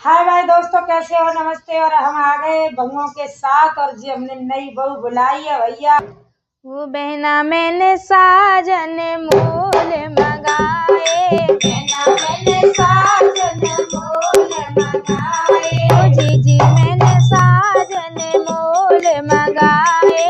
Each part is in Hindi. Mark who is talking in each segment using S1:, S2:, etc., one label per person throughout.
S1: हाय भाई दोस्तों, कैसे हो? नमस्ते। और हम आ गए बहुओं के साथ और जी हमने नई बहू बुलाई है भैया।
S2: वो बहना मैंने साजन मोल मंगाए,
S1: बहना मैंने साजन मोल मंगाए,
S2: ओ जीजी मैंने साजन मोल मंगाए,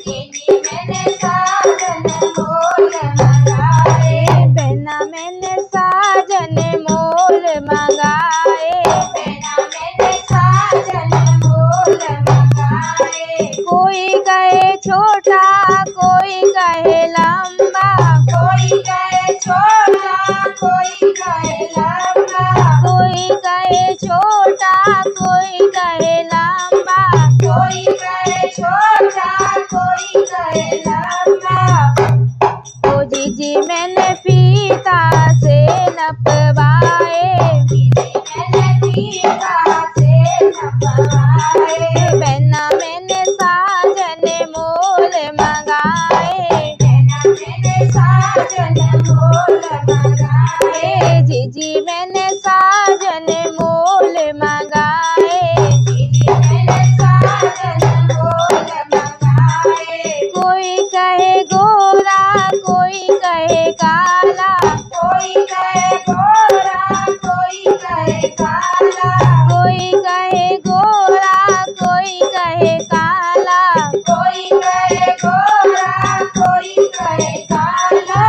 S1: जीजी मैंने साजन मोल मंगाए,
S2: बहना मैंने साजन मोल मंगाए,
S1: बहना मैंने साजन मोल मंगाए।
S2: कोई कहे छोटा कोई कहे लंबा,
S1: कोई कहे छोटा कोई कहे लंबा,
S2: कोई कहे छोटा कोई कहे लंबा,
S1: कोई कहे छोटा कोई कहे लंबा।
S2: ओ जीजी मैंने फीता से नपवाए,
S1: मैंने फीता से नपवाए,
S2: बहना मैंने साजन मोल मंगाए,
S1: बहना मैंने साजन मोल मंगाए,
S2: जीजी मैंने साजन मोल मंगाए,
S1: जीजी मैंने साजन मोल मंगाए।
S2: कोई कहे गोरा कोई कहे काला,
S1: कोई कहे गोरा कोई कहे काला,
S2: कोई कहे गोरा कोई कहे काला,
S1: कोई कहे गोरा कोई कहे काला।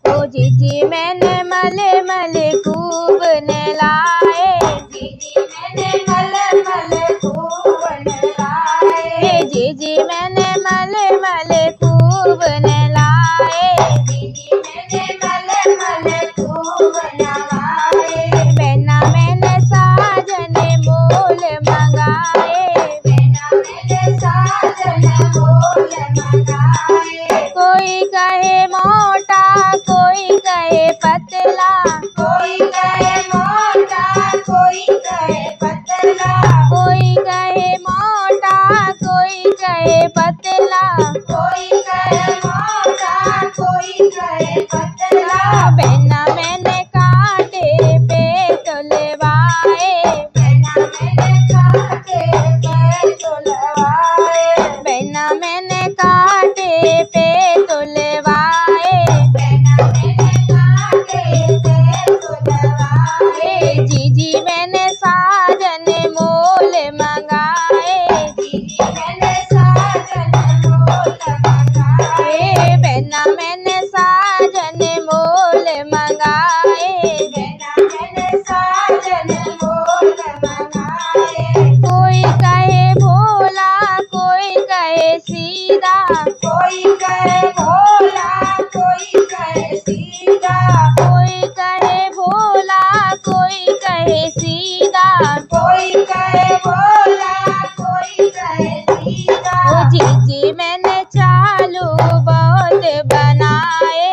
S2: ओ जीजी मैंने मले मले खूब नहलाए,
S1: जीजी मैंने मल मल खूब नहलाए,
S2: जीजी मैंने मले मले खूब नहलाए,
S1: जीजी मैंने मल मल खूब नहलाए,
S2: बहना मैंने साजन मोल मंगाए,
S1: बहना मैंने साजन मोल मंगाए।
S2: कोई कहे मोटा कोई कहे पतला,
S1: कोई कहे मोटा कोई कहे पतला,
S2: कोई कहे मोटा कोई कहे पतला,
S1: कोई कहे मोटा कोई कहे पतला।
S2: बहना मैंने कांटे पे तुलवाए,
S1: बहना मैंने कांटे पे तुलवाए,
S2: बहना मैंने कांटे पे तुलवाए,
S1: बहना मैंने कांटे पे तुलवाए,
S2: जीजी मैंने साजन मोल मंगाए,
S1: जीजी मैंने साजन मोल मंगाए,
S2: बहना मैंने साजन मोल मंगाए,
S1: बहना मैंने साजन मोल मंगाए।
S2: कोई कहे भोला कोई कहे सीधा,
S1: कोई कहे भोला कोई कहे सीधा,
S2: कोई कहे भोला कोई कहे सीधा,
S1: कोई कहे भोला कोई कहे सीधा।
S2: ओ जीजी मैंने चालू बहुत बनाए,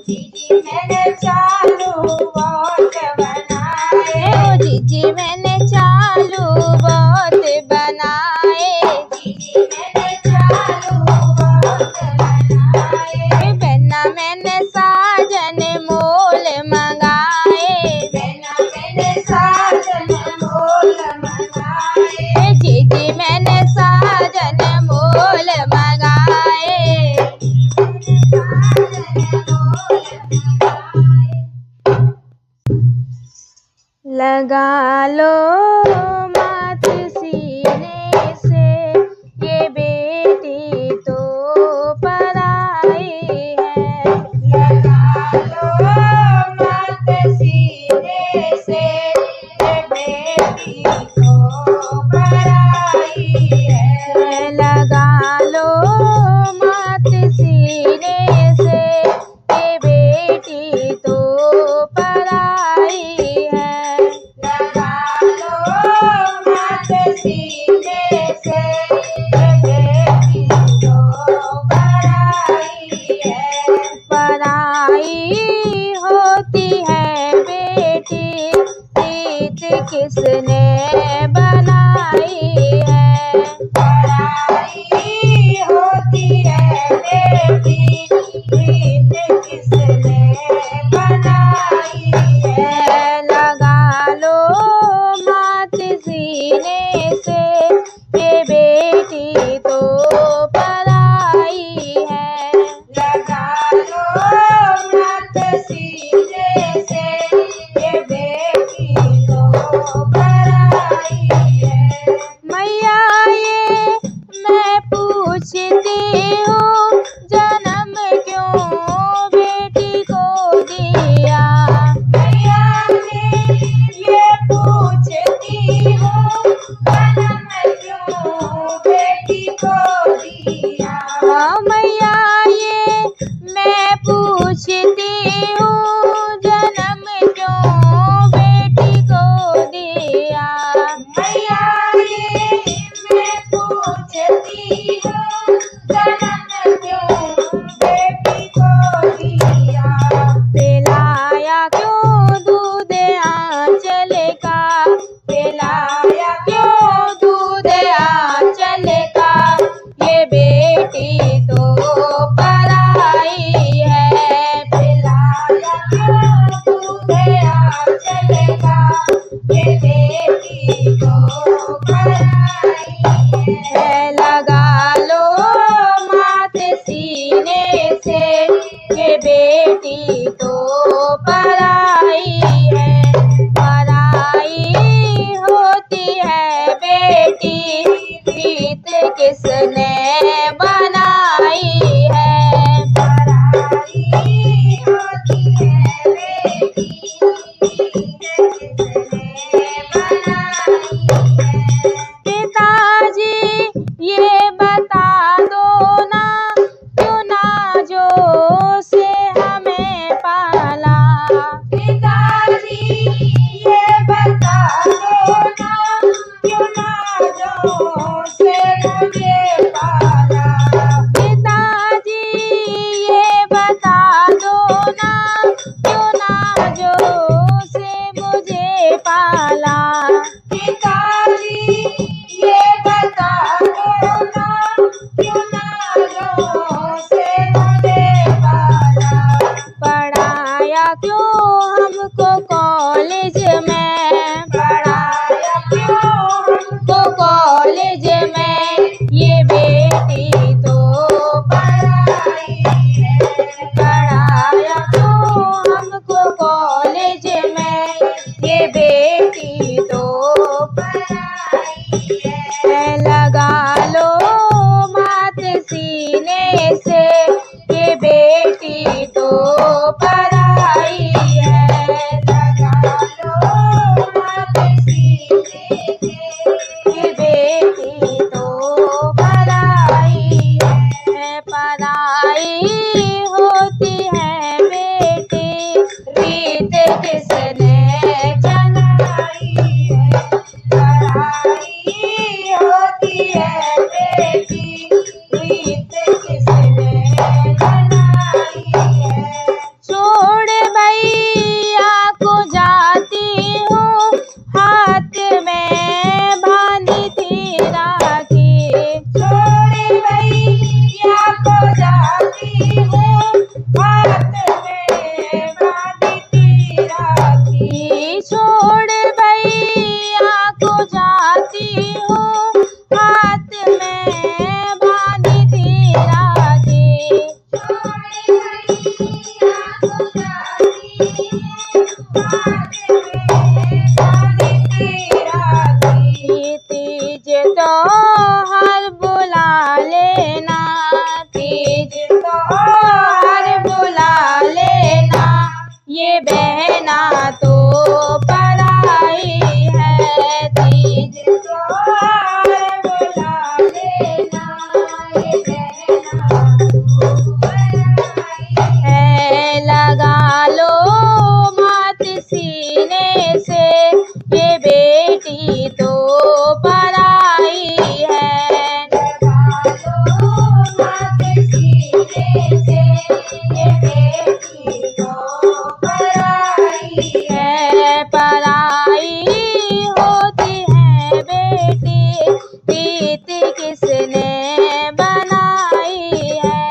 S1: जीजी मैंने चालू बहुत बनाए,
S2: ओ जीजी मैंने चालू बहुत बनाए,
S1: जीजी मैंने चालू बहुत बनाए,
S2: बहना मैंने साजन मोल मंगाए,
S1: बहना मैंने साजन मोल मंगाए,
S2: जीजी मैंने साजन मोल मंगाए, लगा लो माथ सीने से ये बेटी तो पराई है,
S1: लगा लो मत सीने से, ये बेटी तो पराई है।
S2: लगा लो माथ सीने से ये बेटी तो पराई है,
S1: लगा लो मत सीने से, ये बेटी तो पराई है।
S2: पराई होती है बेटी प्रीत किसने बनाई है,
S1: पराई होती है बेटी प्रीत किसने बनाई है।
S2: लगा लो माँ पाला।
S1: पिताजी ये बता दो ना, क्यों नालों से मुझे पाला।
S2: पढ़ाया क्यों हमको कॉलेज में,
S1: पढ़ाया क्यों
S2: हमको कॉलेज में, ये बेटी तो
S1: पढ़ाई है।
S2: पढ़ाया क्यों हमको कॉलेज में, ये बेटी तो
S1: पढ़ाई है।
S2: लगा लो मात सीने से, ये बेटी तो पढ़ाई है।
S1: लगा लो मत सीने से,
S2: ये बेटी तो पढ़ाई है। पढ़ाई होती है बेटी, रीत किसने
S1: चलाई है। पढ़ाई होती है बेटी, रीत किसने चलाई है।
S2: छोड़ भैया को जाती हूँ, हाथ में बांधी थी राखी।
S1: छोड़ भैया को जाती हूँ, हाथ में बांधी थी राखी।
S2: छोड़ भैया को जाती हूँ, हाथ में बांधी थी राखी। तीज तो हर बुला लेना, तीज तो हर बुला लेना, ये बहना तो पढ़ाई है। तीज है, लगा लो मात सीने से, ये बेटी तो पढ़ाई है। है, पढ़ाई होती है बेटी, रीत किसने बनाई है।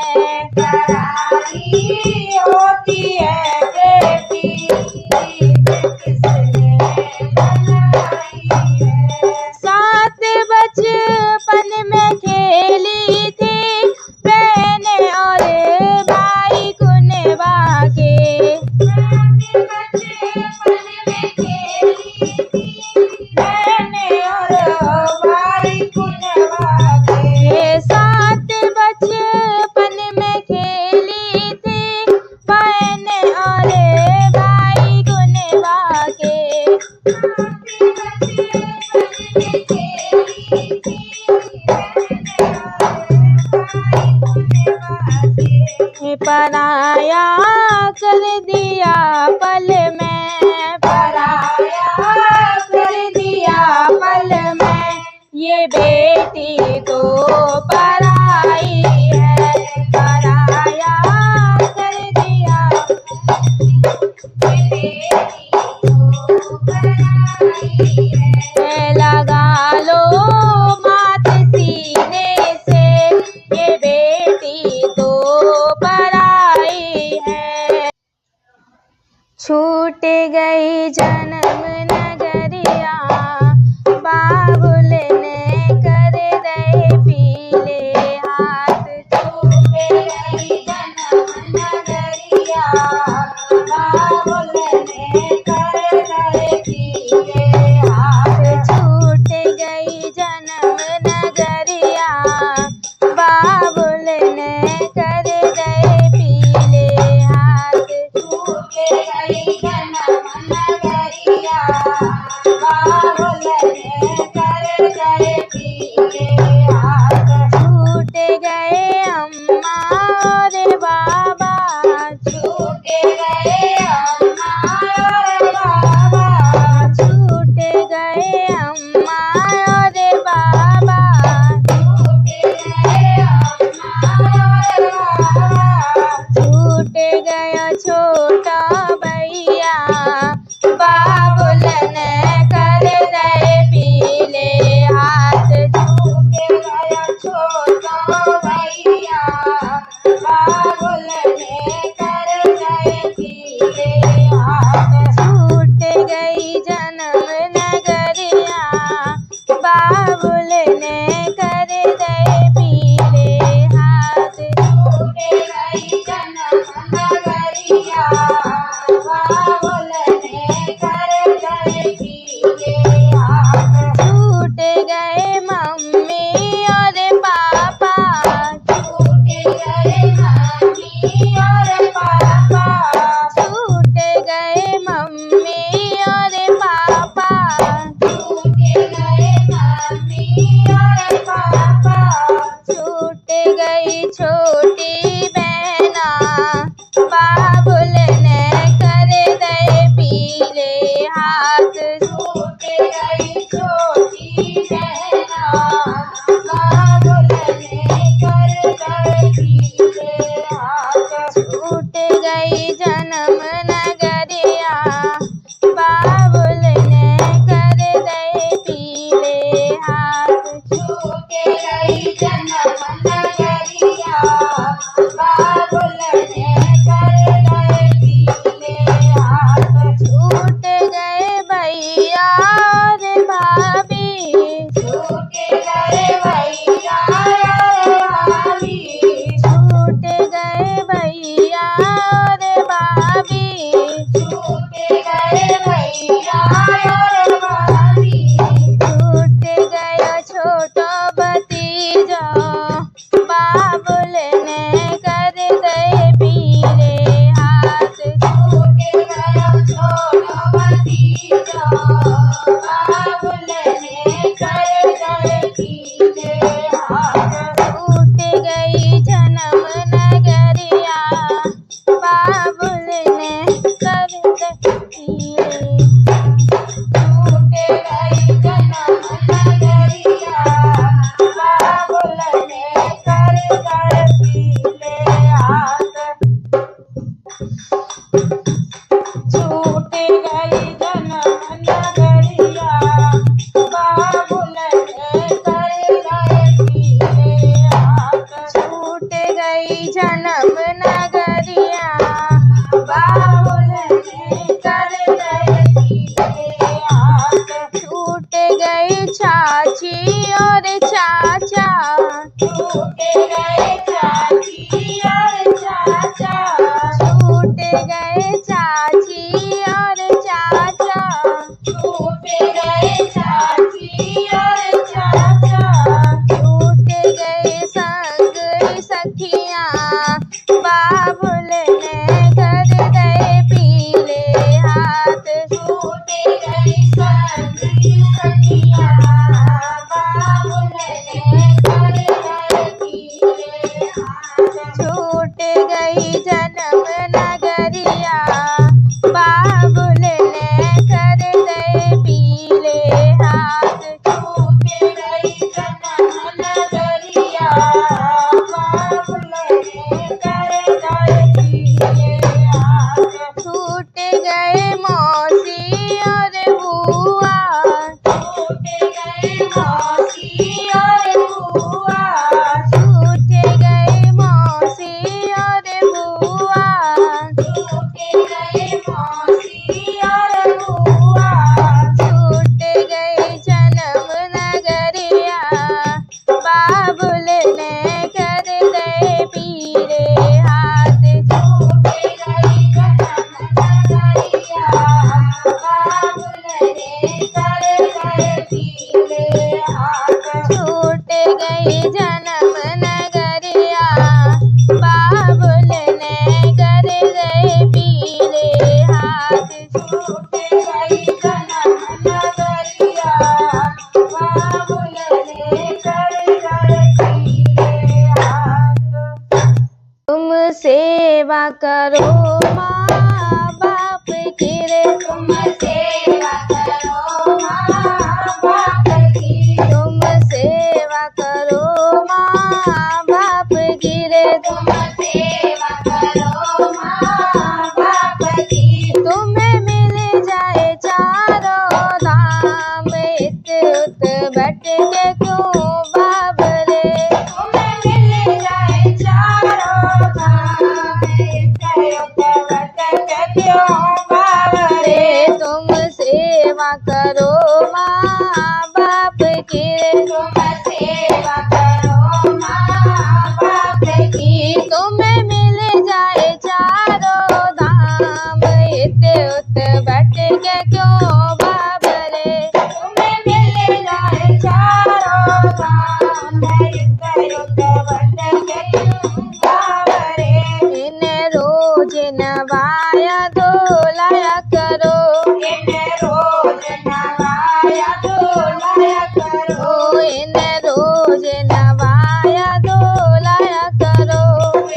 S1: होती है बेटी, रीत किसने बनाई है।
S2: साथ बचपन में खेली थी बहन और भाई कुनबा के।
S1: बचपन में खेली थी बहने और भाई कुनबा के।
S2: साथ बचपन में खेली थी बहन और भाई कुनबा के। पराया कर दिया पल में, पराया कर दिया पल में, ये बेटी तो पराई है। पराया कर दिया लगा लो मात सीने से, ये बेटी तो पराई है। छूट गई जन्म नगरिया, बाबुल ने कर रहे पीले हाथ।
S1: छूट गई जन्म नगरिया, बाबुल ने कर रहे पीले हाथ।
S2: छूट गई जन्म नगरिया, बाबुल ने कर रहे पीले हाथ।
S1: छूट गई जन्म नगरिया, बाबुल ने कर रहे पीले हाथ।
S2: छूट गए अम्मा और बाबा,
S1: छूट गए अम्मा और बाबा।
S2: छूट गए अम्मा और बाबा।
S1: छूट गए अम्मा और बाबा।
S2: छूट गया छोटा भैया, बाबुल ने हाथ
S1: छूट गई छोटी बहना बाबुल ने कर गए पीले हाथ।
S2: छूट गई जन्म नगरिया बाबुल ने कर गए पीले हाथ।
S1: छूट गई जन्म नगरिया बाबुल ने कर गए पीले हाथ।
S2: छूट गए भैया और भाभी
S1: छूट गए भैया और भाभी।
S2: छूट गए भैया और भाभी
S1: छूट गए भैया और भाभी।
S2: छूट गया छोटो भतीजा बाबुल ने कर गए पीले हाथ।
S1: छूट गया छोटा भतीजा बाबुल ने कर गए पीले हाथ।
S2: छूट गई जन्म नगरिया बाबुल ने कर गए पीले।
S1: छूट गई जन्म नगरिया बाबुल ने कर गए पीले हाथ। छूट गई जन्म नगरिया बाबुल ने कर गए पीले हाथ।
S2: छूट गई जन्म नगरिया
S1: बाबुल ने कर गए पीले हाथ।
S2: छूट गई चाची और चाचा
S1: छूट गए चाची और चाचा।
S2: छूट गए चाची और चाचा
S1: छूट गए चाची और चाचा।
S2: छूट गए संग सखियाँ बाबुल ने कर गए पीले हाथ।
S1: छूट गई संगी सखिया बाबुल ने कर गए पीले हाथ।
S2: छूट गई जन्म नगरिया बाबुल ने कर गए पीले हाथ।
S1: छूट गई जन्म नगरिया बाबुल ने कर गए पीले हाथ।
S2: छूट गए मौसी और बुआ
S1: छूट गए मौसी और बुआ।
S2: छूट गए मौसी और बुआ
S1: छूट गए मौसी और बुआ।
S2: छूट गई जन्म नगरिया बाबुल ने कर गए पीले हाथ।
S1: छूट गई जन्म नगरिया बाबुल ने कर गए पीले हाथ।
S2: छूट गई जन्म नगरिया बाबुल ने कर गए पीले हाथ।
S1: छूट गई जन्म नगरिया बाबुल ने कर गए पीले हाथ।
S2: तुम सेवा करो माँ बाप की रे
S1: तुम सेवा करो माँ बाप की।
S2: तुम सेवा करो माँ बाप की रे
S1: तुम सेवा करो माँ बाप की।
S2: तुम्हें मिल जाए चारों धाम इत उत बट के क्यों बाबरे।
S1: तुम्हें मिल जाए चारों धाम इतने बट के क्यों बाबरे।
S2: तुम सेवा करो माँ बाप की रे
S1: तुम सेवा करो माँ बाप की।
S2: तुम्हें मिल जाए चारों धाम इत उत बट के क्यों बाबरे।
S1: तुम्हें मिल जाए चारों धाम इतने बट के क्यों बाबरे।
S2: इन्हें रोज नवाया धोलाया करो
S1: इन्हें रोज नवाया धोलाया करो।
S2: इन्हें रोज नवाया धोलाया करो।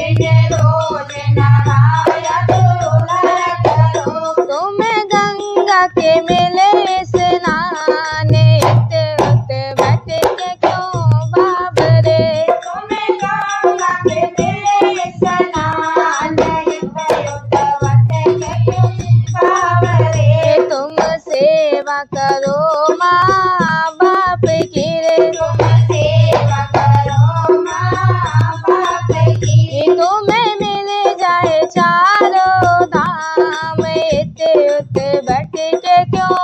S1: इन्हें रोज नवाया धोलाया करो।
S2: तुम्हें गंगा के मिले स्नान, इते उते बैठ के क्यों बाबरे।
S1: तुम्हें गंगा के मिले स्नान, इते उते बैठ के क्यों बाबरे।
S2: तुम सेवा करो माँ बाप की रे,
S1: तुम सेवा करो माँ बाप की।
S2: तुम्हें मिल जाए चारों धाम, इते उते बैठ के क्यों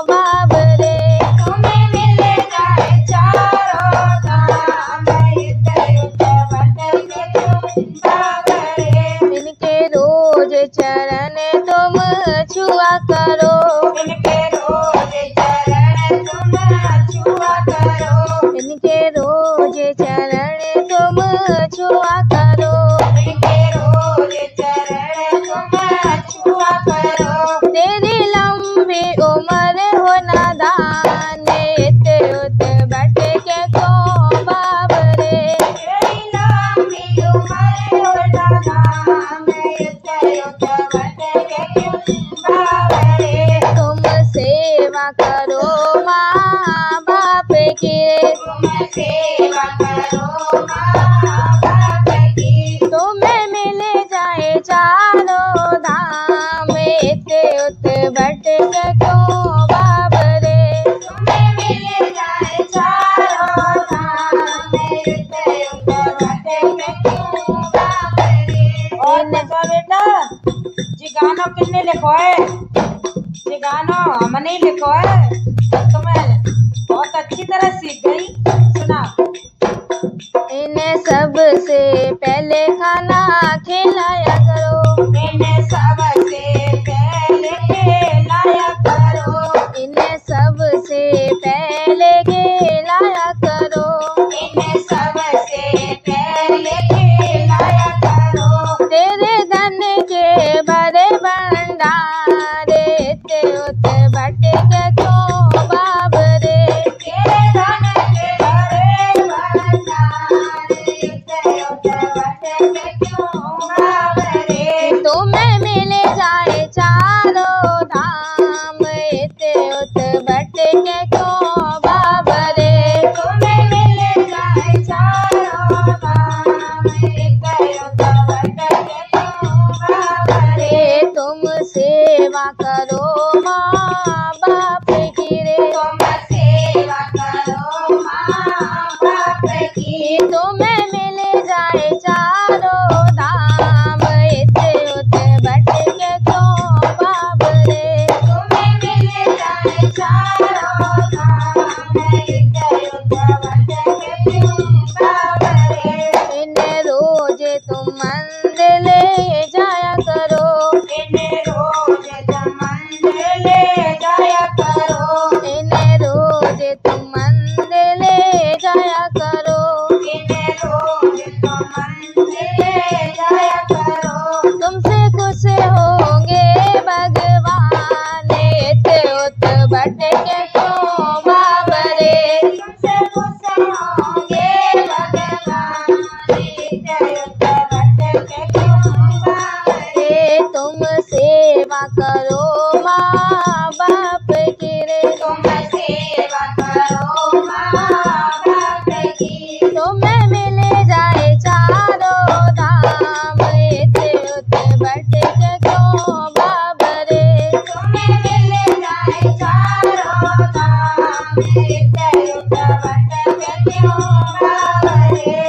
S2: बाबरे।
S1: तुम्हें मिल जाए चारों धाम, इते उते बैठ के क्यों बाबरे।
S2: इनके रोज चरण तुम छुआ करो,
S1: इनके रोज चरण तुम छुआ करो।
S2: इनके रोज चरण तुम छुआ करो।
S1: इनके रोज चरण तुम छुआ करो।
S2: तेरी लंबी उम्र हो नादान, इते उते बैठ के क्यों बाबरे।
S1: तेरी लंबी उम्र हो नादान, इते उते बैठ के क्यों बाबरे।
S2: तुम सेवा करो माँ बाप की रे,
S1: तुम सेवा करो माँ बाप की।
S2: तुम्हें मिल जाए चारों धाम, इते उते बैठ के क्यों बाबरे।
S1: तुम्हें मिल जाए चारों धाम, इते उते बैठ के क्यों बाबरे। और बता बेटा जी गाना किसने लिखो है? ये गाना हमने लिखो है, तुम्हें बहुत अच्छी तरह सीख गई। सुना।
S2: इन्हें सबसे पहले खाना खिलाया करो,
S1: इन्हें सबसे पहले खिलाया करो।
S2: इन्हें सबसे पहले खिलाया करो।
S1: इन्हें सबसे पहले खिलाया करो।
S2: तेरे धन के बड़े भंडार, इते उते बैठ के क्यों बाबरे।
S1: तेरे धन के बड़े भंडार, इते उते बैठ के क्यों बाबरे।
S2: तुम्हें मिल जाए चारों धाम, इते उते बैठ के क्यों बाबरे।
S1: तुम्हें मिल जाए चारों धाम, इते उते बैठ के क्यों बाबरे।
S2: तुम सेवा करो माँ बाप की रे,
S1: तुम सेवा करो माँ बाप की।
S2: तुम्हें मिल जाए चारों धाम, इते उते बैठ के क्यों बाबरे।
S1: तुम्हें मिल जाए चारों धाम, इते उते बैठ के क्यों बाबरे।
S2: इन्हें रोज तुम मंदिर ले जाया करो,
S1: इन्हें रोज तुम मंदिर ले जाया करो।
S2: इन्हें रोज तुम मंदिर ले जाया करो।
S1: इन्हें रोज तुम मंदिर ले जाया करो।
S2: तुमसे खुश होंगे भगवान, इते उते बैठ के क्यों बाबरे।
S1: तुमसे खुश होंगे भगवान, इते उते बैठ के क्यों बाबरे।
S2: तुम सेवा करो माँ बाप की रे,
S1: तुम सेवा करो माँ बाप की।
S2: तुम्हें मिल जाए चारों धाम, इते उते बैठ के क्यों बाबरे।
S1: तुम्हें मिल जाए चारों धाम, इते उते बैठ के क्यों बाबरे।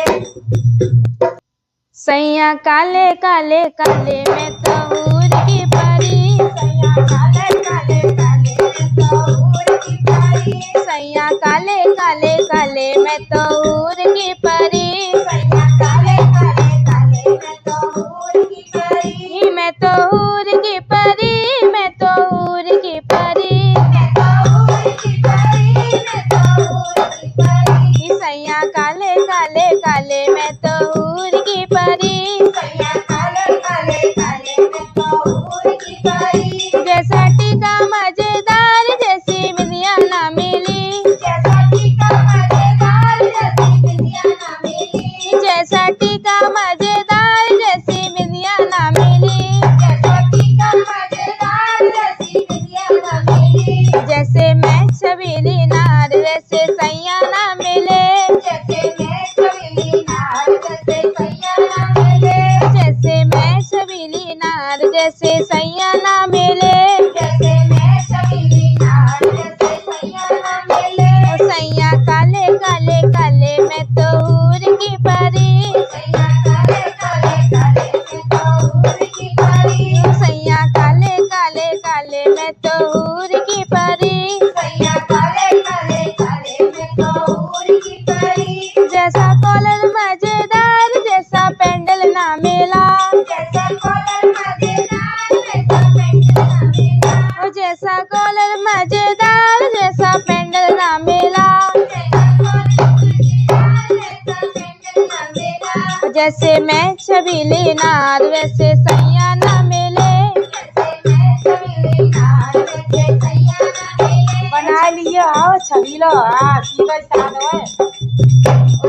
S2: सैया काले काले काले में तहूर की परी,
S1: सैया काले काले काले तहूर की परी।
S2: सैया काले काले काले में तहूर की परी।
S1: सैया काले काले काले मैं तहूर की परी।
S2: मैं तहूर की परी, मैं तहूर की परी।
S1: मैं तहूर की परी, मैं तहूर की परी।
S2: सैया काले काले काले में तहूर की परी।
S1: सैया काले काले काले मैं तहूर की परी।
S2: जैसा टीका मजेदार, जैसी विधिया ना मिली,
S1: जैसा
S2: जैसे मैं छबीली नार वैसे सैया ना मिले।
S1: जैसे मैं छबीली नार जैसे सैया ना मिले।
S2: जैसे मैं छबीली नार जैसे सैया ना मिले।
S1: जैसे मैं छबीली नार जैसे सैया ना मिले।
S2: ओ सैया काले काले काले मैं तो हूर की परी।
S1: सैया काले काले काले मैं तो हूर की परी।
S2: ओ सैया काले काले काले मैं तो हूर की परी।
S1: सैया काले काले काले मैं तो हूर की परी।
S2: जैसा कॉलर मजेदार जैसा पेंडल ना मिला।
S1: जैसा कॉलर मजेदार वैसा पेंडल ना मिला।
S2: ओ जैसा कॉलर मजेदार जैसा पेंडल ना मिला।
S1: जैसा कॉलर मजेदार वैसा पेंडल ना मिला।
S2: जैसे मैं छबीली नार वैसे सैया ना मिले।
S1: जैसे मैं छबीली नार वैसे सैया ना मिले।
S2: बना लिए आओ छबीलो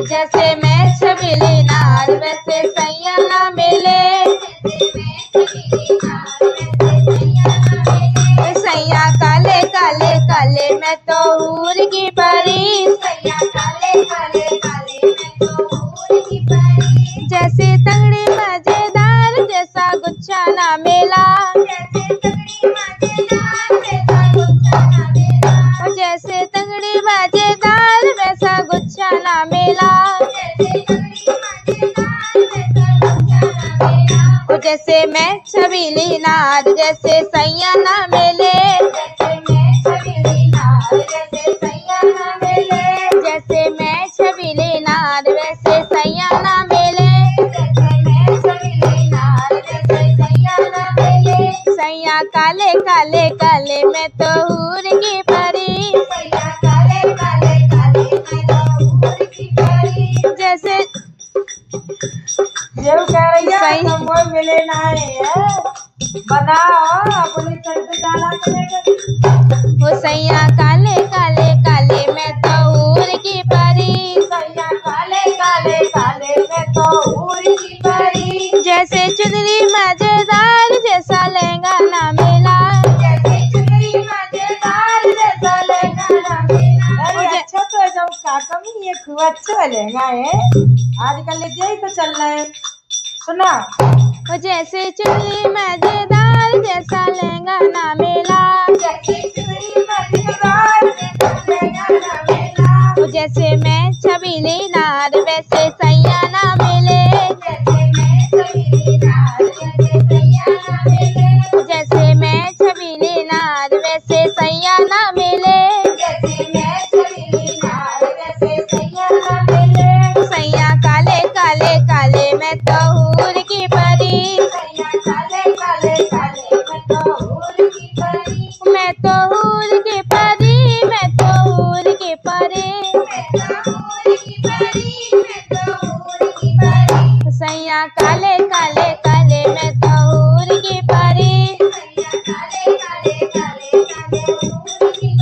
S2: जैसे मैं छबीली नार वैसे सैया ना मिले। सैया काले काले काले मैं तो हूर की परी।
S1: सैया काले काले काले मैं तो हूर की परी।
S2: जैसे तगड़ी मजेदार जैसा गुच्छा ना मिला।
S1: जैसे तगड़ी मजेदार वैसा गुच्छा ना मिला।
S2: ओ जैसे तगड़ी मजेदार वैसा गुच्छा ना मिला।
S1: जैसे तगड़ी मजेदार वैसा गुच्छा ना मिला।
S2: ओ जैसे मैं छबीली नार जैसे सैया ना मिले।
S1: जैसे मैं छबीली नार जैसे सैया ना मिले।
S2: जैसे मैं छबीली नार वैसे सैया ना मिले।
S1: जैसे मैं छबीली नार जैसे सैया ना मिले।
S2: सैया काले काले काले मैं तो हूर की परी।
S1: सैया काले काले काले मैं तो हूर की परी।
S2: जैसे
S1: जेव कह रही है
S2: सही।
S1: तो वो मिले ना है बनाओ अपनी तरफ डाला करेगा।
S2: ओ सैया काले काले काले मैं तो हूर की परी।
S1: सैया काले काले काले मैं तो हूर की परी।
S2: जैसे चुनरी मजेदार जैसा लहंगा ना मिला।
S1: जैसे चुनरी मजेदार जैसा लहंगा ना मिला।
S2: अरे
S1: अच्छा तो एकदम काका में ये खूब अच्छा लहंगा है। आजकल यही तो चल रहा है। सुना
S2: ओ जैसे चुनरी मजेदार जैसा लहंगा ना मिला।
S1: जैसे चुनरी मजेदार जैसा लहंगा ना मिला।
S2: ओ जैसे मैं छबीली नार वैसे सैया ना मिले।
S1: जैसे मैं छबीली नार जैसे सैया ना मिले।
S2: जैसे मैं छबीली नार वैसे सैया ना मिले।
S1: जैसे मैं छबीली नार वैसे सैया ना मिले।
S2: सैया काले काले काले मैं तो हूर की परी।
S1: सैया काले काले काले मैं तो हूर की परी।
S2: मैं तो हूर की परी मैं तो हूर की परी।
S1: मैं तो हूर की परी मैं तो हूर की परी।
S2: सैया काले काले काले मैं तो हूर की परी।
S1: सैया काले काले काले मैं तो हूर की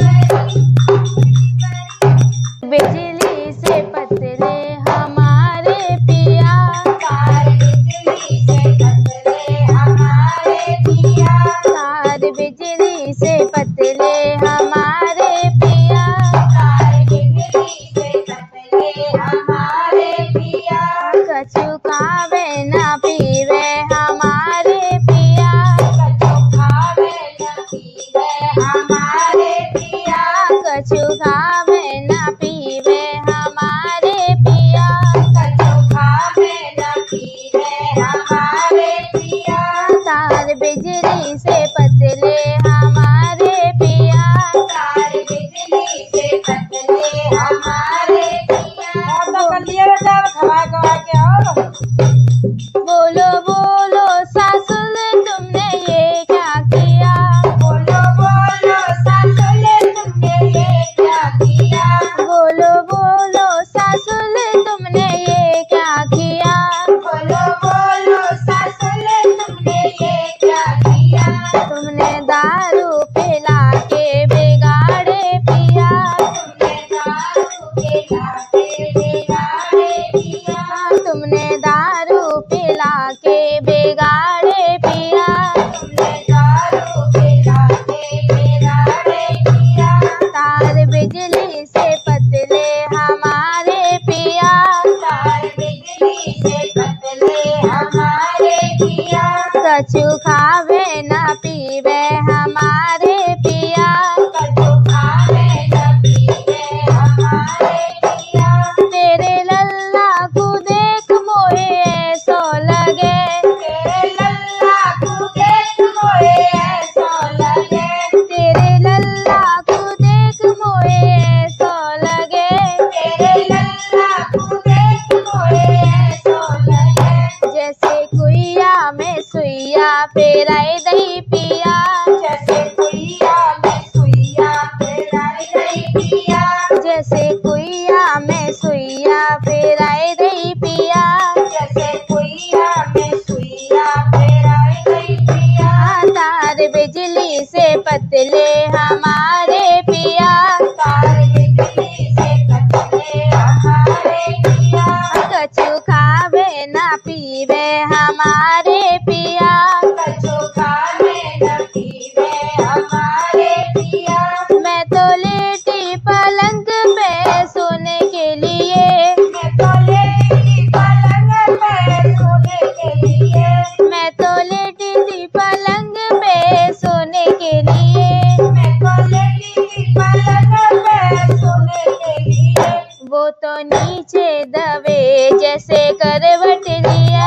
S2: तो नीचे दबे जैसे करवट लिया,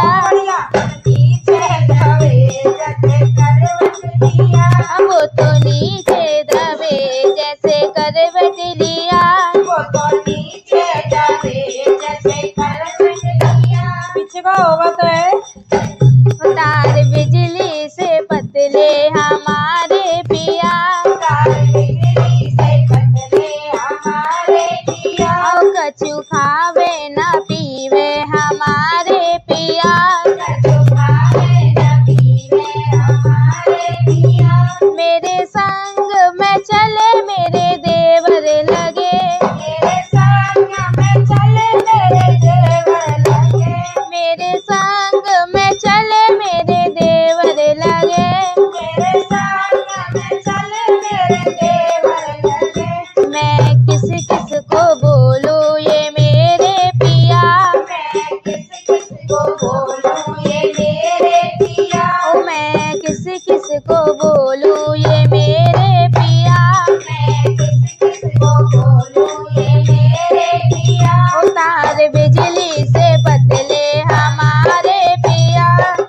S1: नीचे दबे जैसे करवट लिया,
S2: वो तो नीचे दबे जैसे करवट लिया,
S1: वो तो नीचे दबे जैसे करवट लिया। पीछे का होगा तो है
S2: तार बिजली से पतले हमारे पिया,
S1: तार बिजली से पतले हमारे पिया,
S2: और कछु खावे न पीवे हमारे पिया,
S1: कछु खावे न पीवे हमारे पिया।
S2: मेरे संग में चले मेरे